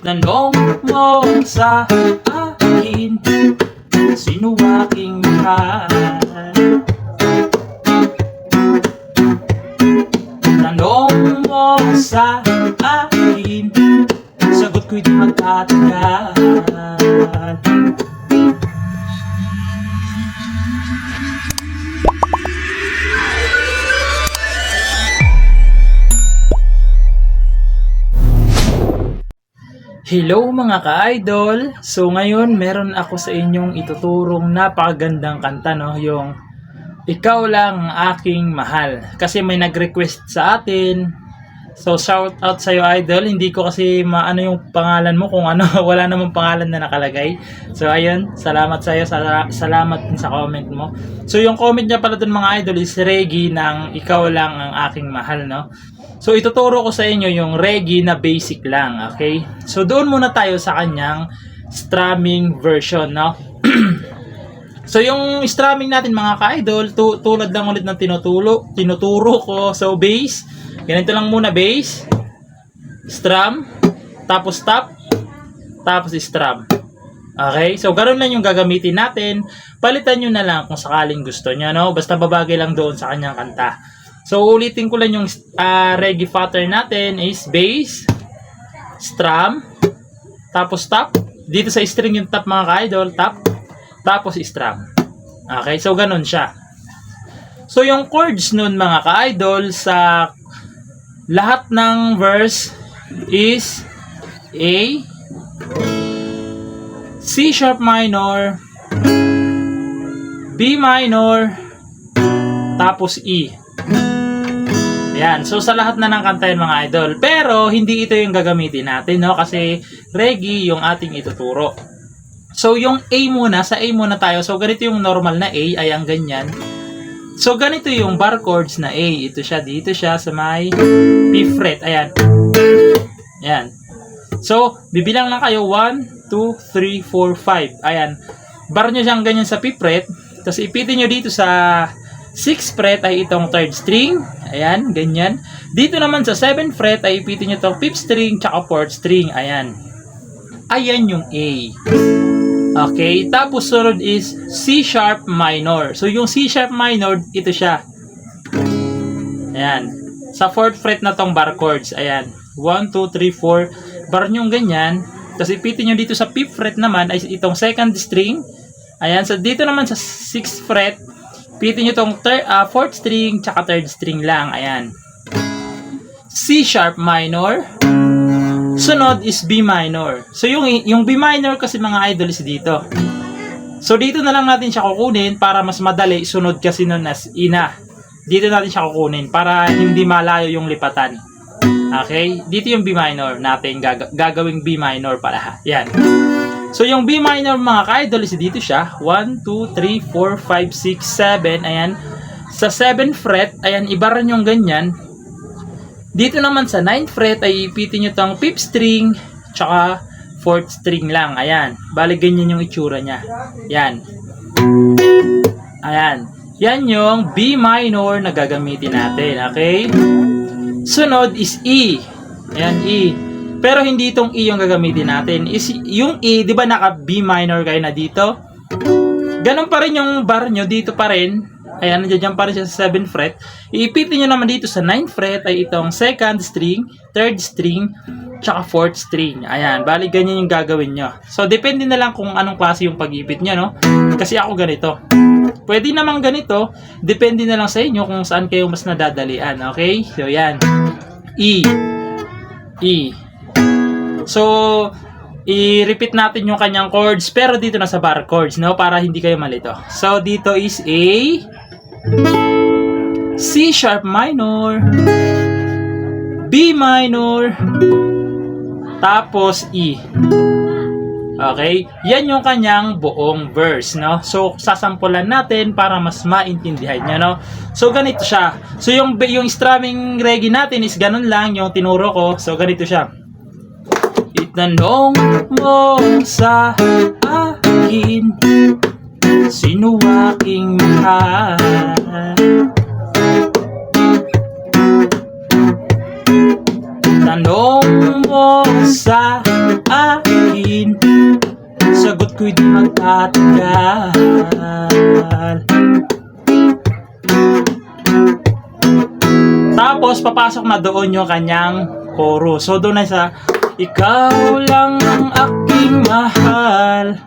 Itanong mo sa akin, sino aking mahal? Tanong mo sa akin, sagot ko'y di magtatagal. Hello mga ka-idol! So ngayon meron ako sa inyong ituturong napakagandang kanta, no? Yung Ikaw Lang Ang Aking Mahal. Kasi may nag-request sa atin. So shout out sa iyo, idol. Hindi ko kasi maano yung pangalan mo kung ano, wala namang pangalan na nakalagay. So ayun, salamat sa iyo, salamat din sa comment mo. So yung comment niya pala dun mga idol is Reggie ng Ikaw Lang Ang Aking Mahal, no? So ituturo ko sa inyo yung Reggie na basic lang, okay? So doon muna tayo sa kanyang strumming version, no? So yung strumming natin mga ka-idol, tulad lang ulit ng tinuturo ko. So bass, ganito lang muna, bass, strum, tapos top, tapos strum. Okay? So ganoon lang yung gagamitin natin. Palitan nyo na lang kung sakaling gusto nyo, no? Basta babagay lang doon sa kanyang kanta. So ulitin ko lang yung reggae pattern natin is bass, strum, tapos top. Dito sa string yung top mga ka-idol, top, tapos strum. Okay, so ganun siya. So yung chords nun mga ka-idol sa lahat ng verse is A, C sharp minor, B minor, tapos E. Yan. So, sa lahat na ng kanta yun, mga idol. Pero, hindi ito yung gagamitin natin, no? Kasi, reggae yung ating ituturo. So, yung A muna. Sa A muna tayo. So, ganito yung normal na A. Ayan, ganyan. So, ganito yung bar chords na A. Ito siya. Dito siya sa may fifth fret. Ayan. Ayan. So, bibilang lang kayo. 1, 2, 3, 4, 5. Ayan. Bar nyo siyang ganyan sa fifth fret. Tapos, ipitin nyo dito sa 6th fret ay itong 3rd string. Ayan, ganyan. Dito naman sa 7th fret ay ipitin nyo itong 5th string tsaka 4th string. Ayan. Ayan yung A. Okay, tapos sunod is C sharp minor. So yung C sharp minor, ito siya. Ayan. Sa 4th fret na tong bar chords. Ayan. 1, 2, 3, 4. Bar nyo ganyan. Tapos ipitin nyo dito sa 5th fret naman ay itong 2nd string. Ayan. So dito naman sa 6th fret, pitin nyo itong 4th string tsaka 3rd string lang. Ayan. C sharp minor. Sunod is B minor. So yung B minor kasi mga idol is dito. So dito na lang natin siya kukunin para mas madali. Sunod kasi nun as ina. Dito natin siya kukunin para hindi malayo yung lipatan. Okay? Dito yung B minor natin. Gagawing B minor pala. Yan. So, yung B minor mga ka-idol is dito siya. 1, 2, 3, 4, 5, 6, 7. Ayan. Sa 7th fret, ayan, ibaran yung ganyan. Dito naman sa 9th fret, ay ipitin nyo itong 5th string, tsaka 4th string lang. Ayan. Bali, ganyan yung itsura niya. Ayan. Ayan. Yan yung B minor na gagamitin natin. Okay? Sunod is E. Ayan, E. Pero hindi itong E yung gagamitin natin. Is yung E, di ba naka B minor kayo na dito? Ganun pa rin yung bar nyo, dito pa rin. Ayan, nandiyan pa rin siya sa 7th fret. Iipitin nyo naman dito sa 9th fret ay itong 2nd string, 3rd string, tsaka 4th string. Ayan, bali ganyan yung gagawin nyo. So, depende na lang kung anong klase yung pag-ipit nyo, no? Kasi ako ganito. Pwede naman ganito. Depende na lang sa inyo kung saan kayo mas nadadalian. Okay? So, yan. E. E. So, i-repeat natin yung kanyang chords pero dito na sa bar chords, no? Para hindi kayo malito. So, dito is A, C sharp minor, B minor, tapos E. Okay? Yan yung kanyang buong verse, no? So, sasampulan natin para mas maintindihan nyo, no? So, ganito siya. So, yung strumming reggae natin is ganun lang yung tinuro ko. So, ganito siya. Itanong mo sa akin, sino aking mahal? Tanong mo sa akin, sagot ko'y di magtatagal. Tapos, papasok na doon yung kanyang chorus. So, doon na sa, ikaw lang ang aking mahal.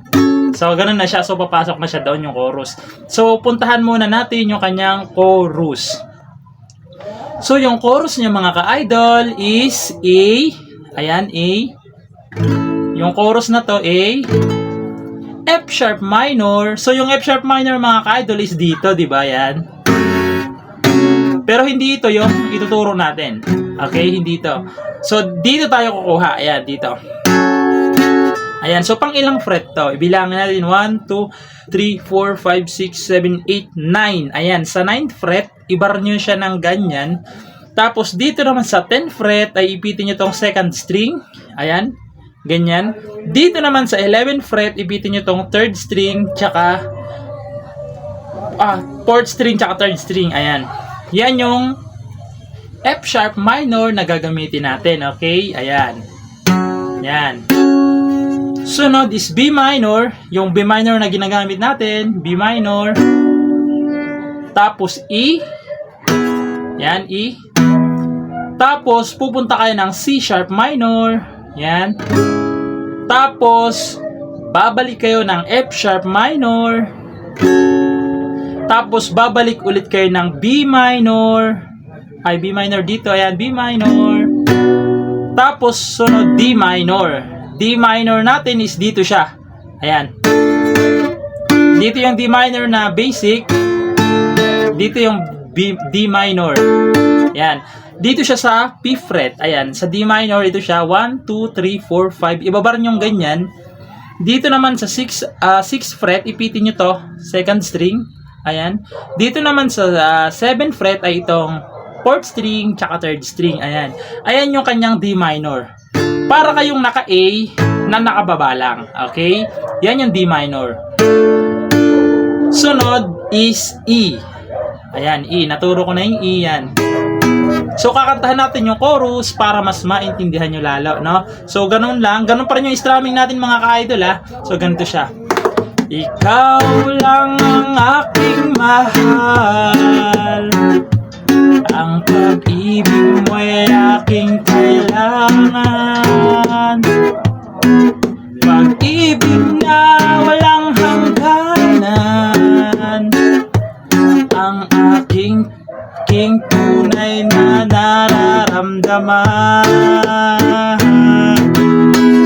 So, ganun na siya. So, papasok na siya doon yung chorus. So, puntahan muna natin yung kanyang chorus. So, yung chorus niya mga ka-idol is A. Ayan, A. Yung chorus na to, A. F sharp minor. So, yung F sharp minor mga ka-idol is dito, di ba? Yan. Pero hindi ito yung ituturo natin. Okay, hindi ito. So, dito tayo kukuha. Ayan, dito. Ayan, so pang ilang fret to? Ibilangin natin. 1, 2, 3, 4, 5, 6, 7, 8, 9. Ayan, sa 9th fret, ibar nyo siya ng ganyan. Tapos, dito naman sa 10th fret, ay ipitin nyo tong second string. Ayan, ganyan. Dito naman sa 11th fret, ipitin nyo tong third string, tsaka 4th string, tsaka third string. Ayan. Yan yung F sharp minor na gagamitin natin. Okay? Ayan. Yan. Sunod is B minor. Yung B minor na ginagamit natin. B minor. Tapos E. Yan, E. Tapos, pupunta kayo ng C sharp minor. Yan. Tapos, babalik kayo ng F sharp minor. Tapos, babalik ulit kayo ng B minor. Ay, B minor dito. Ayan, B minor. Tapos, sunod D minor. D minor natin is dito siya. Ayan. Dito yung D minor na basic. Dito yung D minor. Ayan. Dito siya sa P fret. Ayan. Sa D minor, ito siya. 1, 2, 3, 4, 5. Ibabar nyo ganyan. Dito naman sa 6th fret, ipitin nyo to. Second string. Ayan. Dito naman sa 7th fret ay itong 4th string tsaka 3rd string. Ayan. Ayan yung kanyang D minor. Para kayong naka-A na nakababa lang. Okay? Yan yung D minor. Sunod is E. Ayan, E. Naturo ko na yung E yan. So, kakantahan natin yung chorus para mas maintindihan nyo lalo, no? So, ganun lang. Ganun pa rin yung strumming natin mga ka-idol, ha? So, ganito siya. Ikaw lang ang aking mahal, ang pag-ibig mo'y aking kailangan, pag-ibig na walang hangganan, ang aking tunay na nararamdaman.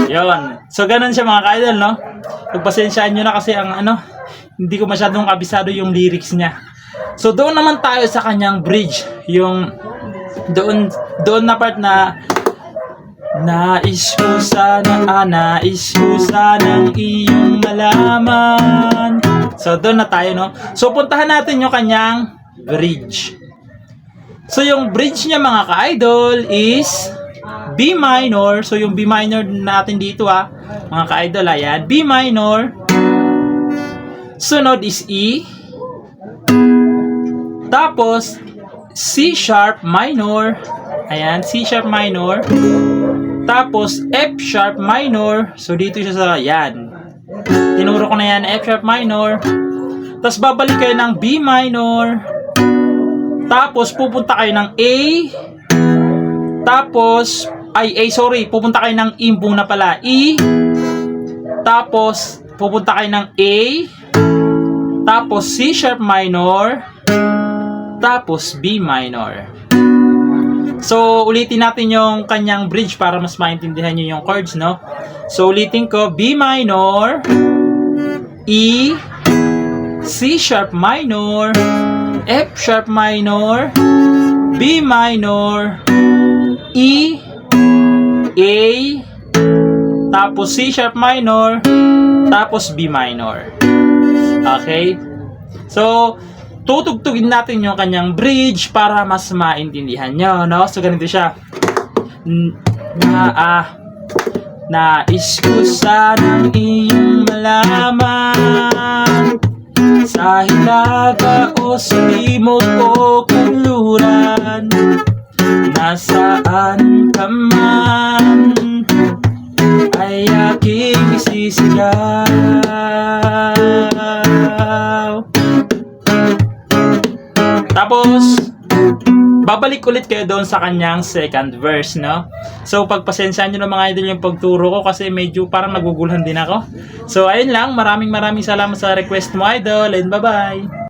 Yun. So, ganun siya mga ka-idol, no? Pagpasensyaan nyo na kasi ang hindi ko masyadong kabisado yung lyrics niya. So, doon naman tayo sa kanyang bridge. Yung doon na part na nais ko sanang iyong malaman. So, doon na tayo, no? So, puntahan natin yung kanyang bridge. So, yung bridge niya mga ka-idol is B minor. So, yung B minor natin dito mga ka-idol, ayan. B minor. Sunod is E. Tapos, C sharp minor. Ayan, C sharp minor. Tapos, F sharp minor. So, dito siya sa, yan. Tinuro ko na yan, F sharp minor. Tapos, babalik kayo ng B minor. Tapos, pupunta kayo ng A. Tapos, pupunta kayo ng E muna pala. E. Tapos, pupunta kayo ng A. Tapos, C sharp minor. Tapos, B minor. So, ulitin natin yung kanyang bridge para mas maintindihan nyo yung chords, no? So, ulitin ko. B minor. E. C sharp minor. F sharp minor. B minor. E. A. Tapos C sharp minor. Tapos B minor. Okay? So, tutugtugin natin yung kanyang bridge para mas maintindihan nyo, no? So, ganito siya. Nais ko sanang iyong malaman, sa hilaga o sa limot o kuluran, nasaan ka man, ay sumisigaw. Tapos, babalik ulit kayo doon sa kanyang second verse, no? So, pagpasensyahan nyo ng mga idol yung pagturo ko kasi medyo parang naguguluhan din ako. So, ayun lang. Maraming salamat sa request mo, idol. And bye-bye!